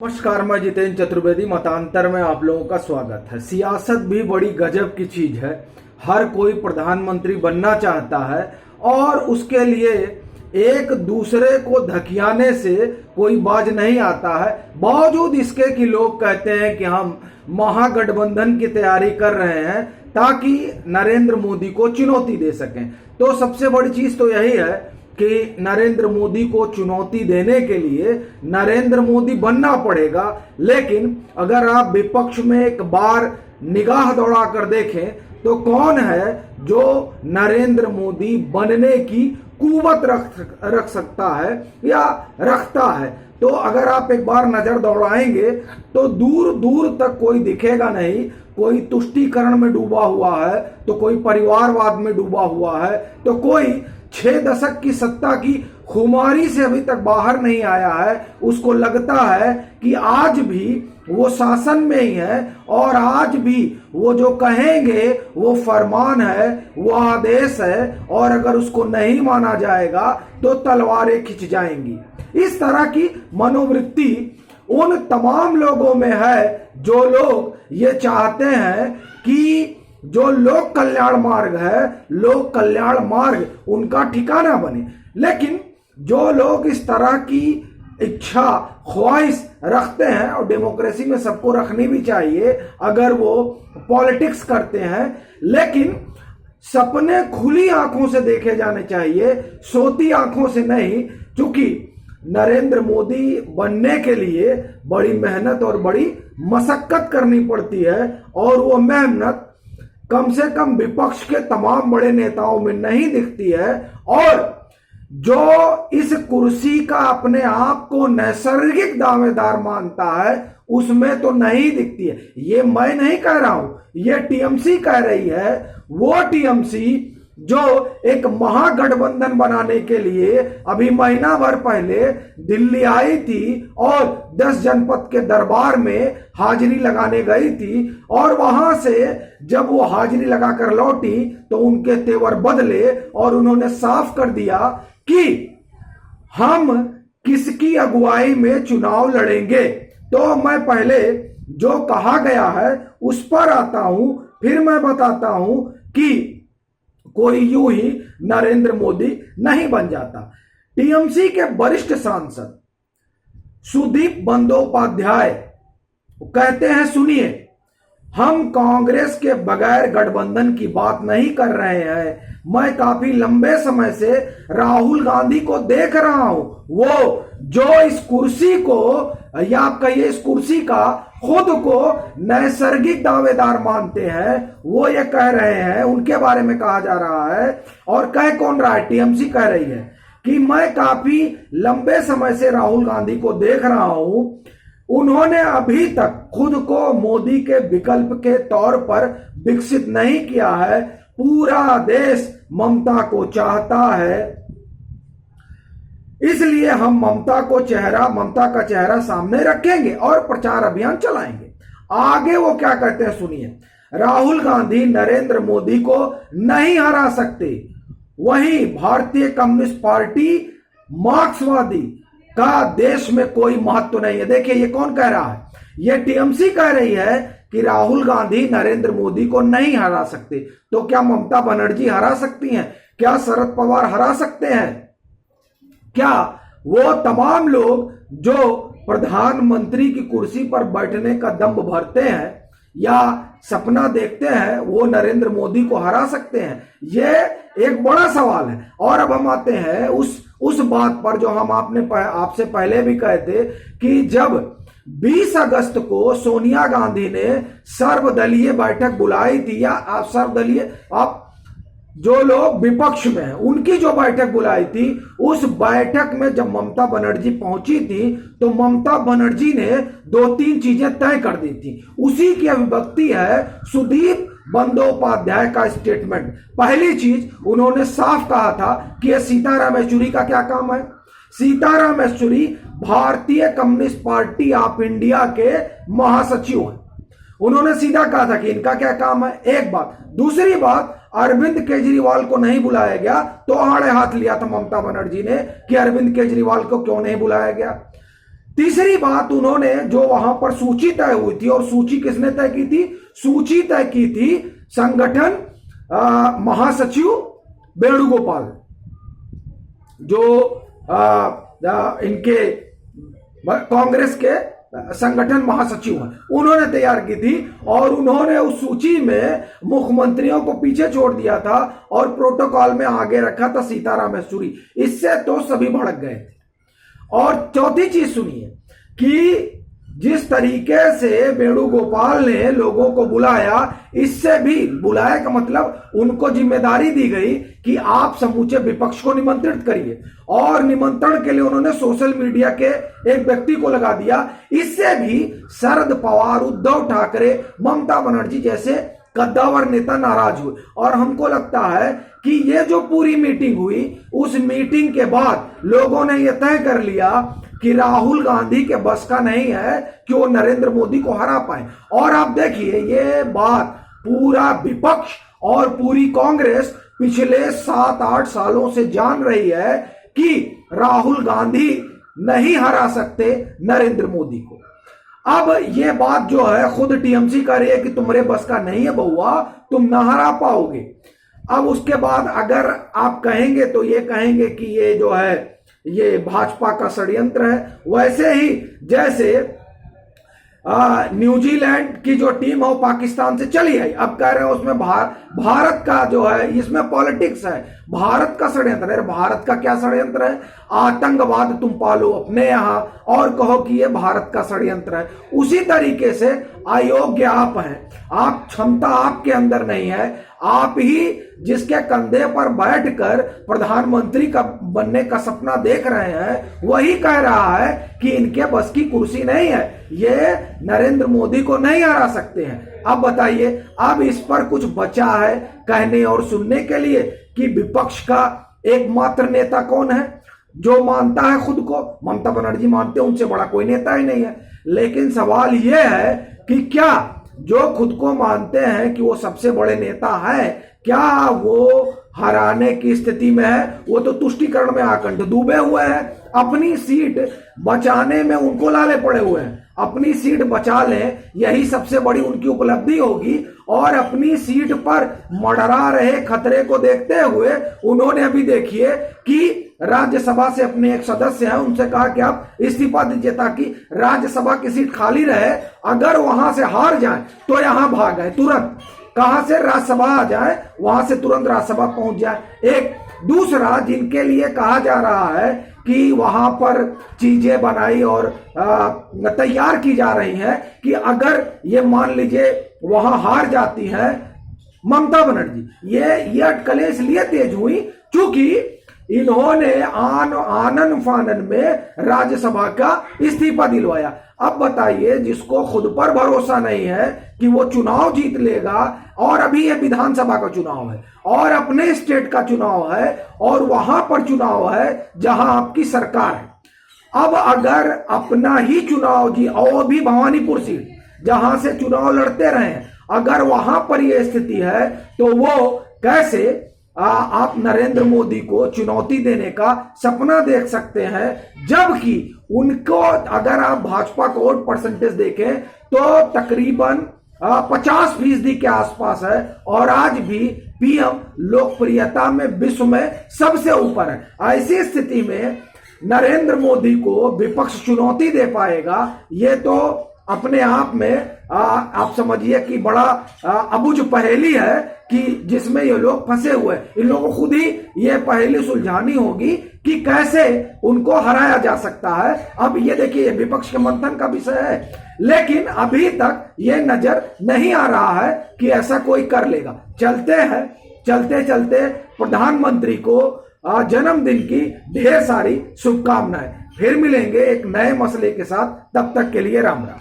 नमस्कार, मैं जितेंद्र चतुर्वेदी। मतांतर में आप लोगों का स्वागत है। सियासत भी बड़ी गजब की चीज है। हर कोई प्रधानमंत्री बनना चाहता है और उसके लिए एक दूसरे को धकियाने से कोई बाज नहीं आता है। बावजूद इसके कि लोग कहते हैं कि हम महागठबंधन की तैयारी कर रहे हैं ताकि नरेंद्र मोदी को चुनौती दे सकें। तो सबसे बड़ी चीज तो यही है कि नरेंद्र मोदी को चुनौती देने के लिए नरेंद्र मोदी बनना पड़ेगा। लेकिन अगर आप विपक्ष में एक बार निगाह दौड़ा कर देखें तो कौन है जो नरेंद्र मोदी बनने की कुवत रख सकता है या रखता है। तो अगर आप एक बार नजर दौड़ाएंगे तो दूर दूर तक कोई दिखेगा नहीं। कोई तुष्टीकरण में डूबा हुआ है तो कोई परिवारवाद में डूबा हुआ है तो कोई 6 दशक की सत्ता की खुमारी से अभी तक बाहर नहीं आया है। उसको लगता है कि आज भी वो शासन में ही है और आज भी वो जो कहेंगे वो फरमान है, वो आदेश है और अगर उसको नहीं माना जाएगा तो तलवारें खिंच जाएंगी। इस तरह की मनोवृत्ति उन तमाम लोगों में है जो लोग ये चाहते हैं कि जो लोक कल्याण मार्ग है, लोक कल्याण मार्ग उनका ठिकाना बने। लेकिन जो लोग इस तरह की इच्छा ख्वाहिश रखते हैं, और डेमोक्रेसी में सबको रखनी भी चाहिए अगर वो पॉलिटिक्स करते हैं, लेकिन सपने खुली आंखों से देखे जाने चाहिए, सोती आंखों से नहीं। क्योंकि नरेंद्र मोदी बनने के लिए बड़ी मेहनत और बड़ी मशक्कत करनी पड़ती है और वो मेहनत कम से कम विपक्ष के तमाम बड़े नेताओं में नहीं दिखती है। और जो इस कुर्सी का अपने आप को नैसर्गिक दावेदार मानता है उसमें तो नहीं दिखती है। ये मैं नहीं कह रहा हूं, ये टीएमसी कह रही है। वो टीएमसी जो एक महागठबंधन बनाने के लिए अभी महीना भर पहले दिल्ली आई थी और 10 जनपद के दरबार में हाजिरी लगाने गई थी और वहां से जब वो हाजिरी लगाकर लौटी तो उनके तेवर बदले और उन्होंने साफ कर दिया कि हम किसकी अगुवाई में चुनाव लड़ेंगे। तो मैं पहले जो कहा गया है उस पर आता हूं, फिर मैं बताता हूं कि कोई यूं ही नरेंद्र मोदी नहीं बन जाता। टीएमसी के वरिष्ठ सांसद सुदीप बंदोपाध्याय कहते हैं, सुनिए, हम कांग्रेस के बगैर गठबंधन की बात नहीं कर रहे हैं। मैं काफी लंबे समय से राहुल गांधी को देख रहा हूं, वो जो इस कुर्सी को या आप कहिए इस कुर्सी का खुद को नैसर्गिक दावेदार मानते हैं, वो ये कह रहे हैं, उनके बारे में कहा जा रहा है। और कह कौन रहा है? टीएमसी कह रही है कि मैं काफी लंबे समय से राहुल गांधी को देख रहा हूं, उन्होंने अभी तक खुद को मोदी के विकल्प के तौर पर विकसित नहीं किया है। पूरा देश ममता को चाहता है, इसलिए हम ममता का चेहरा सामने रखेंगे और प्रचार अभियान चलाएंगे। आगे वो क्या कहते हैं सुनिए, राहुल गांधी नरेंद्र मोदी को नहीं हरा सकते, वहीं भारतीय कम्युनिस्ट पार्टी मार्क्सवादी का देश में कोई महत्व नहीं है। देखिए ये कौन कह रहा है? ये टीएमसी कह रही है कि राहुल गांधी नरेंद्र मोदी को नहीं हरा सकते। तो क्या ममता बनर्जी हरा सकती हैं? क्या शरद पवार हरा सकते हैं? क्या वो तमाम लोग जो प्रधानमंत्री की कुर्सी पर बैठने का दम भरते हैं या सपना देखते हैं वो नरेंद्र मोदी को हरा सकते हैं? ये एक बड़ा सवाल है। और अब हम आते हैं उस बात पर जो हम आपसे पहले भी कहे थे कि जब 20 अगस्त को सोनिया गांधी ने सर्वदलीय बैठक बुलाई थी, या सर्वदलीय आप जो लोग विपक्ष में हैं उनकी जो बैठक बुलाई थी, उस बैठक में जब ममता बनर्जी पहुंची थी तो ममता बनर्जी ने 2-3 चीजें तय कर दी थी। उसी की अभिव्यक्ति है सुदीप बंदोपाध्याय का स्टेटमेंट। पहली चीज उन्होंने साफ कहा था कि सीताराम येचुरी का क्या काम है। सीताराम येचुरी भारतीय कम्युनिस्ट पार्टी ऑफ इंडिया के महासचिव हैं। उन्होंने सीधा कहा था कि इनका क्या काम है, एक बात। दूसरी बात, अरविंद केजरीवाल को नहीं बुलाया गया तो आड़े हाथ लिया था ममता बनर्जी ने कि अरविंद केजरीवाल को क्यों नहीं बुलाया गया। तीसरी बात, उन्होंने जो वहां पर सूची तय हुई थी, और सूची किसने तय की थी? सूची तय की थी संगठन महासचिव वेणुगोपाल, जो इनके कांग्रेस के संगठन महासचिव हैं, उन्होंने तैयार की थी। और उन्होंने उस सूची में मुख्यमंत्रियों को पीछे छोड़ दिया था और प्रोटोकॉल में आगे रखा था सीताराम येचुरी। इससे तो सभी भड़क गए थे। और चौथी चीज सुनिए कि जिस तरीके से वेणुगोपाल ने लोगों को बुलाया, इससे भी बुलाया का मतलब उनको जिम्मेदारी दी गई कि आप समूचे विपक्ष को निमंत्रित करिए, और निमंत्रण के लिए उन्होंने सोशल मीडिया के एक व्यक्ति को लगा दिया। इससे भी शरद पवार, उद्धव ठाकरे, ममता बनर्जी जैसे कद्दावर नेता नाराज हुए। और हमको लगता है कि ये जो पूरी मीटिंग हुई, उस मीटिंग के बाद लोगों ने यह तय कर लिया कि राहुल गांधी के बस का नहीं है कि वो नरेंद्र मोदी को हरा पाए। और आप देखिए, ये बात पूरा विपक्ष और पूरी कांग्रेस पिछले 7-8 सालों से जान रही है कि राहुल गांधी नहीं हरा सकते नरेंद्र मोदी को। अब ये बात जो है खुद टीएमसी कर रही है कि तुम्हारे बस का नहीं है बउआ, तुम ना हरा पाओगे। अब उसके बाद अगर आप कहेंगे तो ये कहेंगे कि ये जो है ये भाजपा का षड्यंत्र है। वैसे ही जैसे न्यूजीलैंड की जो टीम है वो पाकिस्तान से चली आई, अब कह रहे हैं उसमें भारत का जो है, इसमें पॉलिटिक्स है, भारत का षड्यंत्र है। भारत का क्या षड्यंत्र है? आतंकवाद तुम पालो अपने यहां और कहो कि ये भारत का षड्यंत्र है। उसी तरीके से अयोग्य आप हैं, आप क्षमता आपके अंदर नहीं है। आप ही जिसके कंधे पर बैठकर प्रधानमंत्री का बनने का सपना देख रहे हैं, वही कह रहा है कि इनके बस की कुर्सी नहीं है, ये नरेंद्र मोदी को नहीं हरा सकते हैं। अब बताइए, अब इस पर कुछ बचा है कहने और सुनने के लिए कि विपक्ष का एकमात्र नेता कौन है जो मानता है खुद को? ममता बनर्जी मानते हैं, उनसे बड़ा कोई नेता ही नहीं है। लेकिन सवाल यह है कि क्या जो खुद को मानते हैं कि वो सबसे बड़े नेता है, क्या वो हराने की स्थिति में है? वो तो तुष्टीकरण में आकंठ डूबे हुए हैं, अपनी सीट बचाने में उनको लाले पड़े हुए हैं। अपनी सीट बचा लें, यही सबसे बड़ी उनकी उपलब्धि होगी। और अपनी सीट पर मंडरा रहे खतरे को देखते हुए उन्होंने अभी देखिए कि राज्यसभा से अपने एक सदस्य हैं, उनसे कहा कि आप इस्तीफा दीजिए ताकि राज्यसभा की सीट खाली रहे। अगर वहां से हार जाए तो यहां भाग गए तुरंत, कहां से राज्यसभा आ जाए, वहां से तुरंत राज्यसभा पहुंच जाए। एक दूसरा, जिनके लिए कहा जा रहा है कि वहां पर चीजें बनाई और तैयार की जा रही हैं कि अगर ये मान लीजिए वहां हार जाती है ममता बनर्जी, ये अटकलें इसलिए तेज हुई क्योंकि इन्होंने आनन फानन में राज्यसभा का इस्तीफा दिलवाया। अब बताइए, जिसको खुद पर भरोसा नहीं है कि वो चुनाव जीत लेगा, और अभी ये विधानसभा का चुनाव है और अपने स्टेट का चुनाव है और वहां पर चुनाव है जहां आपकी सरकार है। अब अगर अपना ही चुनाव जी, और भी भवानीपुर सीट जहां से चुनाव लड़ते रहे, अगर वहां पर यह स्थिति है तो वो कैसे आप नरेंद्र मोदी को चुनौती देने का सपना देख सकते हैं? जबकि उनको अगर आप भाजपा को वोट परसेंटेज देखें तो तकरीबन 50% के आसपास है, और आज भी पीएम लोकप्रियता में विश्व में सबसे ऊपर है। ऐसी स्थिति में नरेंद्र मोदी को विपक्ष चुनौती दे पाएगा, ये तो अपने आप में आप समझिए कि बड़ा अबुझ पहेली है कि जिसमें ये लोग फंसे हुए। इन लोगों को खुद ही ये पहेली सुलझानी होगी कि कैसे उनको हराया जा सकता है। अब ये देखिए, विपक्ष के मंथन का विषय है, लेकिन अभी तक ये नजर नहीं आ रहा है कि ऐसा कोई कर लेगा। चलते हैं, चलते चलते प्रधानमंत्री को जन्मदिन की ढेर सारी शुभकामनाएं। फिर मिलेंगे एक नए मसले के साथ, तब तक के लिए राम राम।